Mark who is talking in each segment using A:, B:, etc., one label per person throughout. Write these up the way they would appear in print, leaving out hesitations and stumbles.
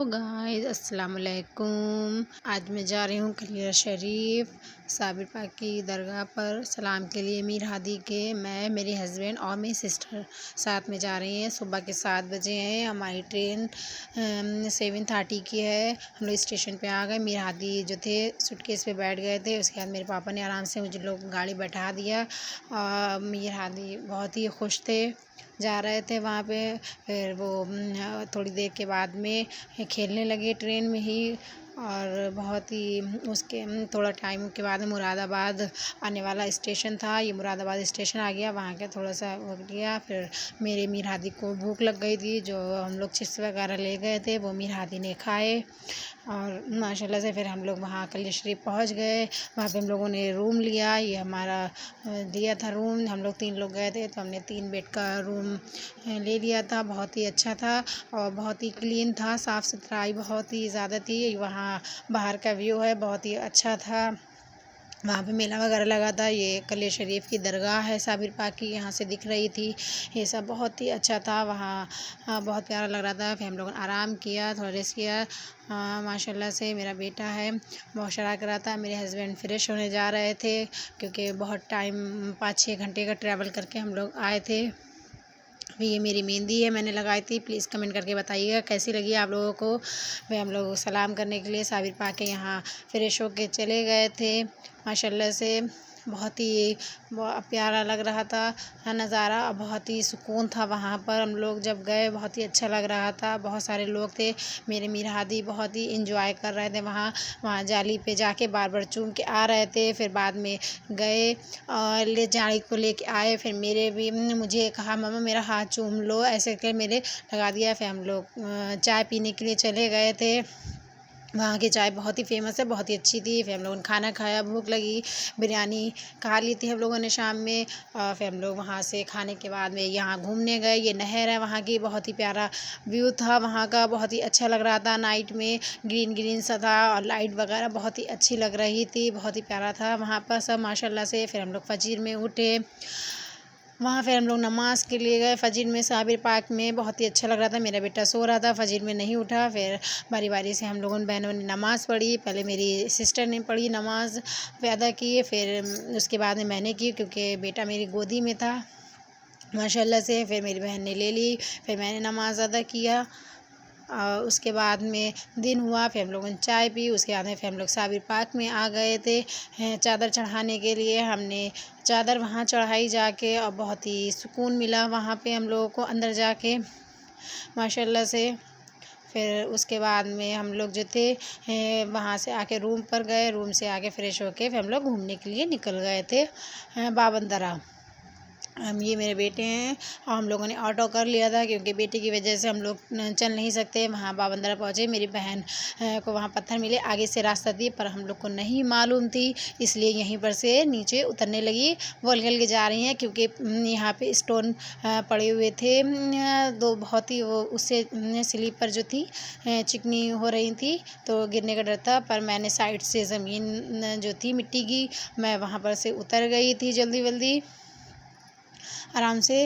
A: तो गाइस अस्सलाम वालेकुम। आज मैं जा रही हूँ कलियर शरीफ साबिर पाक की दरगाह पर सलाम के लिए। मीर हादी के मैं, मेरे हस्बैंड और मेरी सिस्टर साथ में जा रही हैं। सुबह के 7 बजे हैं। हमारी ट्रेन 7:30 की है। हम लोग स्टेशन पे आ गए। मीर हादी जो थे सूटकेस पे बैठ गए थे। उसके बाद मेरे पापा ने आराम से मुझे लोग गाड़ी बैठा दिया। मीर हादी बहुत ही खुश थे, जा रहे थे वहाँ पे। फिर वो थोड़ी देर के बाद में खेलने लगे ट्रेन में ही। और बहुत ही उसके थोड़ा टाइम के बाद मुरादाबाद आने वाला स्टेशन था। ये मुरादाबाद स्टेशन आ गया। वहाँ के थोड़ा सा हो गया। फिर मेरे मीर हादी को भूख लग गई थी। जो हम लोग चिप्स वगैरह ले गए थे वो मीर हादी ने खाए। और माशाल्लाह से फिर हम लोग वहाँ कलियर शरीफ पहुँच गए। वहाँ पे हम लोगों ने रूम लिया। ये हमारा दिया था रूम। हम लोग 3 लोग गए थे तो हमने 3 बेड का रूम ले लिया था। बहुत ही अच्छा था और बहुत ही क्लीन था। साफ़ सुथराई बहुत ही ज़्यादा थी। वहाँ बाहर का व्यू है, बहुत ही अच्छा था। वहाँ पे मेला वगैरह लगा था। ये कलियर शरीफ की दरगाह है साबिर पाक की, यहाँ से दिख रही थी। ये सब बहुत ही अच्छा था। वहाँ बहुत प्यारा लग रहा था। फिर हम लोगों ने आराम किया, थोड़ा रेस्ट किया। माशाल्लाह से मेरा बेटा है, बहुत शरारत कर रहा था। मेरे हस्बैंड फ्रेश होने जा रहे थे क्योंकि बहुत टाइम 5-6 घंटे का ट्रैवल करके हम लोग आए थे। ये मेरी मेहंदी है, मैंने लगाई थी। प्लीज़ कमेंट करके बताइएगा कैसी लगी आप लोगों को। वे हम लोग सलाम करने के लिए साबिर पाक के यहाँ फ्रेश होके चले गए थे। माशाल्लाह से बहुत ही प्यारा लग रहा था नज़ारा। बहुत ही सुकून था वहाँ पर। हम लोग जब गए बहुत ही अच्छा लग रहा था। बहुत सारे लोग थे। मेरे मीर हादी बहुत ही इंजॉय कर रहे थे वहाँ जाली पे जाके बार बार चूम के आ रहे थे। फिर बाद में गए ले जाली को लेके आए। फिर मेरे भी मुझे कहा मम्मा मेरा हाथ चूम लो, ऐसे करके मेरे लगा दिया। फिर हम लोग चाय पीने के लिए चले गए थे। वहाँ की चाय बहुत ही फ़ेमस है, बहुत ही अच्छी थी। फिर हम लोगों ने खाना खाया, भूख लगी, बिरयानी खा ली थी हम लोगों ने शाम में। फिर हम लोग वहाँ से खाने के बाद में यहाँ घूमने गए। ये नहर है वहाँ की, बहुत ही प्यारा व्यू था वहाँ का, बहुत ही अच्छा लग रहा था। नाइट में ग्रीन ग्रीन सा था और लाइट वगैरह बहुत ही अच्छी लग रही थी। बहुत ही प्यारा था वहाँ पर सब माशाल्लाह से। फिर हम लोग फजर में उठे। वहाँ फिर हम लोग नमाज़ के लिए गए फजर में साबिर पाक में। बहुत ही अच्छा लग रहा था। मेरा बेटा सो रहा था, फजर में नहीं उठा। फिर बारी बारी से हम लोगों ने बहनों ने नमाज़ पढ़ी। पहले मेरी सिस्टर ने पढ़ी नमाज़ अदा की, फिर उसके बाद में मैंने की क्योंकि बेटा मेरी गोदी में था माशाल्लाह से। फिर मेरी बहन ने ले ली, फिर मैंने नमाज़ अदा किया। उसके बाद में दिन हुआ। फिर हम लोगों ने चाय पी। उसके बाद में फिर हम लोग साबिर पाक में आ गए थे चादर चढ़ाने के लिए। हमने चादर वहाँ चढ़ाई जाके और बहुत ही सुकून मिला वहाँ पे हम लोगों को अंदर जाके माशाल्लाह से। फिर उसके बाद में हम लोग जो थे वहाँ से आके रूम पर गए। रूम से आके फ़्रेश होके फिर हम लोग घूमने के लिए निकल गए थे बाबंदरा। ये मेरे बेटे हैं और हम लोगों ने ऑटो कर लिया था क्योंकि बेटे की वजह से हम लोग चल नहीं सकते। वहाँ बाबंदरा पहुँचे। मेरी बहन को वहाँ पत्थर मिले, आगे से रास्ता दिए पर हम लोग को नहीं मालूम थी, इसलिए यहीं पर से नीचे उतरने लगी। वो हल्के हल्के जा रही हैं क्योंकि यहाँ पे स्टोन पड़े हुए थे दो, बहुत ही वो उससे स्लीपर जो थी चिकनी हो रही थी तो गिरने का डर था। पर मैंने साइड से ज़मीन जो थी मिट्टी की, मैं वहाँ पर से उतर गई थी जल्दी जल्दी आराम से।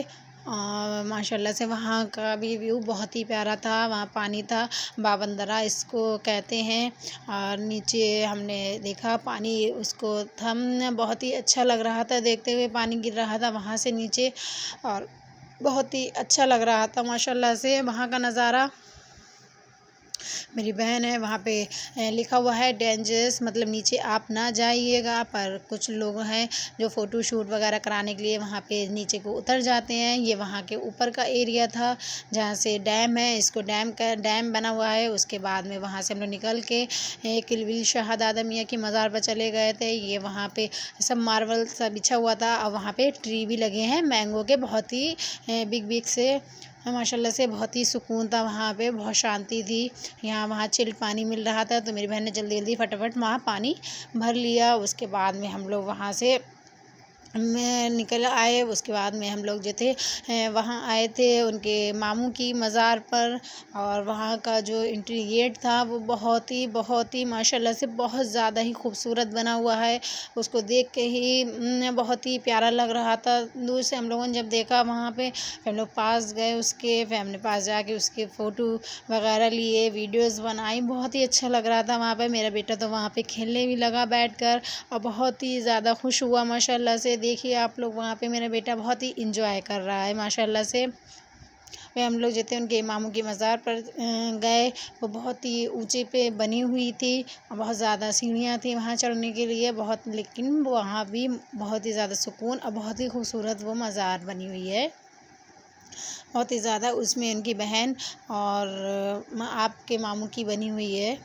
A: माशाल्लाह से वहाँ का भी व्यू बहुत ही प्यारा था। वहाँ पानी था, बाबंदरा इसको कहते हैं। और नीचे हमने देखा पानी, उसको थम बहुत ही अच्छा लग रहा था देखते हुए। पानी गिर रहा था वहाँ से नीचे और बहुत ही अच्छा लग रहा था माशाल्लाह से वहाँ का नज़ारा। मेरी बहन है वहाँ पे लिखा हुआ है डेंजरस, मतलब नीचे आप ना जाइएगा। पर कुछ लोग हैं जो फ़ोटो शूट वगैरह कराने के लिए वहाँ पे नीचे को उतर जाते हैं। ये वहाँ के ऊपर का एरिया था जहाँ से डैम है, इसको डैम बना हुआ है। उसके बाद में वहाँ से हम लोग निकल के किलबिल शाह दादा मियाँ की मज़ार पर चले गए थे। ये वहाँ पे सब मार्बल सा बिछा हुआ था और वहाँ पे ट्री भी लगे हैं मैंगो के, बहुत ही बिग बिग से। माशाल्लाह से बहुत ही सुकून था वहाँ पे, बहुत शांति थी। यहाँ वहाँ चिल पानी मिल रहा था तो मेरी बहन ने जल्दी जल्दी फटाफट वहाँ पानी भर लिया। उसके बाद में हम लोग वहाँ से में निकल आए। उसके बाद में हम लोग जो थे वहाँ आए थे उनके मामू की मज़ार पर, और वहाँ का जो एंट्री गेट था वो बहुत ही माशाल्लाह से बहुत ज़्यादा ही खूबसूरत बना हुआ है। उसको देख के ही बहुत ही प्यारा लग रहा था। दूर से हम लोगों ने जब देखा वहाँ पे, फिर हम लोग पास गए उसके, फिर हमने पास जाके उसके फ़ोटो वगैरह लिए, वीडियोज़ बनाई। बहुत ही अच्छा लग रहा था वहाँ पे। मेरा बेटा तो वहाँ पे खेलने भी लगा बैठकर और बहुत ही ज़्यादा खुश हुआ माशाल्लाह से। देखिए आप लोग, वहाँ पे मेरा बेटा बहुत ही एंजॉय कर रहा है माशाल्लाह से। फिर हम लोग जो थे उनके मामू की मज़ार पर गए। वो बहुत ही ऊँचे पे बनी हुई थी और बहुत ज़्यादा सीढ़ियाँ थी वहाँ चढ़ने के लिए बहुत, लेकिन वहाँ भी बहुत ही ज़्यादा सुकून और बहुत ही खूबसूरत वो मज़ार बनी हुई है। बहुत ही ज़्यादा उसमें उनकी बहन और आपके मामू की बनी हुई है।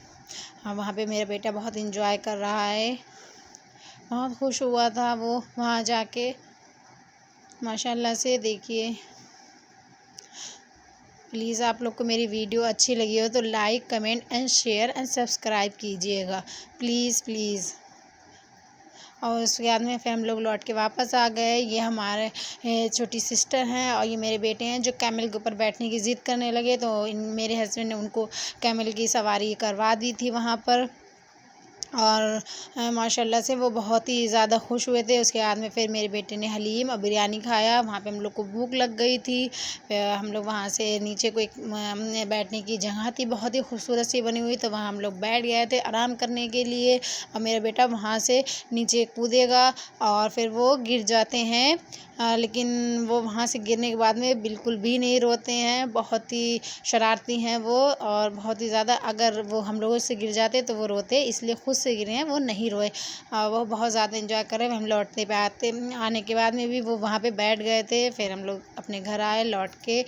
A: वहाँ पे मेरा बेटा बहुत एंजॉय कर रहा है। बहुत खुश हुआ था वो वहाँ जाके माशाल्लाह से। देखिए प्लीज़ आप लोग को मेरी वीडियो अच्छी लगी हो तो like, comment and share and subscribe कीजिएगा प्लीज़ प्लीज़। और उसके बाद में फिर हम लोग लौट के वापस आ गए। ये हमारे छोटी सिस्टर हैं और ये मेरे बेटे हैं जो कैमल के ऊपर बैठने की ज़िद करने लगे, तो मेरे हस्बैंड ने उनको कैमल की सवारी करवा दी थी वहाँ पर, और माशाल्लाह से वो बहुत ही ज़्यादा खुश हुए थे। उसके बाद में फिर मेरे बेटे ने हलीम और बिरयानी खाया। वहाँ पे हम लोग को भूख लग गई थी। हम लोग वहाँ से नीचे को एक बैठने की जगह थी बहुत ही खूबसूरत सी बनी हुई, तो वहाँ हम लोग बैठ गए थे आराम करने के लिए। और मेरा बेटा वहाँ से नीचे कूदेगा और फिर वो गिर जाते हैं, लेकिन वो वहाँ से गिरने के बाद में बिल्कुल भी नहीं रोते हैं। बहुत ही शरारती हैं वो, और बहुत ही ज़्यादा अगर वो हम लोगों से गिर जाते तो वो रोते, इसलिए खुद से गिरे हैं, वो नहीं रोए। वो बहुत ज़्यादा एंजॉय कर रहे हैं। हम लौटने पे आने के बाद में भी वो वहाँ पे बैठ गए थे। फिर हम लोग अपने घर आए लौट के,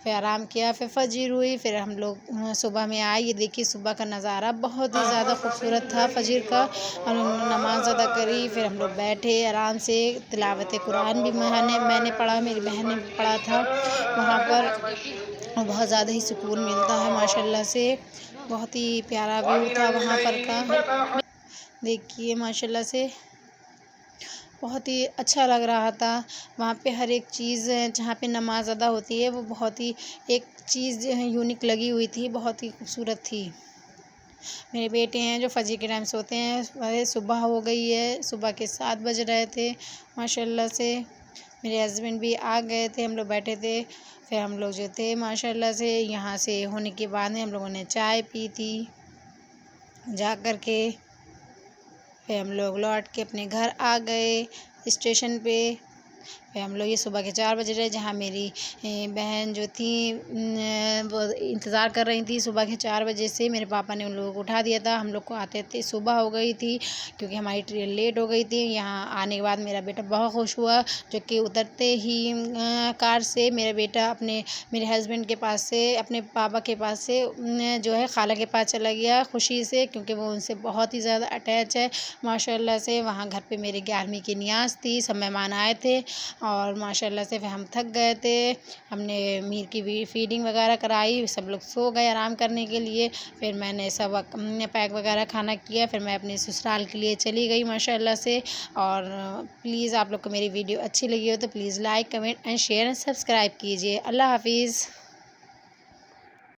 A: फिर आराम किया, फिर फजर हुई, फिर हम लोग सुबह में आए। ये देखिए सुबह का नज़ारा बहुत ही ज़्यादा खूबसूरत था फजर का। हम लोग ने नमाज़ अदा करी, फिर हम लोग बैठे आराम से। तिलावत कुरान भी मैंने पढ़ा, मेरी बहन ने पढ़ा था वहाँ पर, और बहुत ज़्यादा ही सुकून मिलता है माशाल्लाह से। बहुत ही प्यारा व्यू था वहाँ पर का। देखिए माशाल्लाह से बहुत ही अच्छा लग रहा था। वहाँ पे हर एक चीज़ जहाँ पे नमाज़ अदा होती है वो बहुत ही एक चीज़ यूनिक लगी हुई थी, बहुत ही खूबसूरत थी। मेरे बेटे हैं जो फजर के टाइम सोते हैं, अरे सुबह हो गई है, सुबह के 7 बज रहे थे माशाल्लाह से। मेरे हस्बैंड भी आ गए थे, हम लोग बैठे थे। फिर हम लोग जो थे माशाल्लाह से यहाँ से होने के बाद में हम लोगों ने चाय पी थी जा कर के। फिर हम लोग लौट के अपने घर आ गए स्टेशन पे। फिर हम लोग ये सुबह के 4 बज रहे, जहाँ मेरी बहन जो थी वो इंतज़ार कर रही थी सुबह के 4 बजे से। मेरे पापा ने उन लोगों को उठा दिया था। हम लोग को आते सुबह हो गई थी क्योंकि हमारी ट्रेन लेट हो गई थी। यहाँ आने के बाद मेरा बेटा बहुत खुश हुआ, जो कि उतरते ही कार से मेरा बेटा मेरे हस्बैंड के पास से, अपने पापा के पास से जो है खाला के पास चला गया खुशी से, क्योंकि वो उनसे बहुत ही ज़्यादा अटैच है माशाल्लाह से। वहाँ घर पे मेरे 11वीं की नियाज़ थी, सब मेहमान आए थे और माशाल्लाह से फिर हम थक गए थे। हमने मीर की फीडिंग वगैरह कराई, सब लोग सो गए आराम करने के लिए। फिर मैंने सब पैक वगैरह खाना किया, फिर मैं अपने ससुराल के लिए चली गई माशाल्लाह से। और प्लीज़ आप लोग को मेरी वीडियो अच्छी लगी हो तो please like, comment and share and subscribe कीजिए। अल्लाह हाफ़िज़।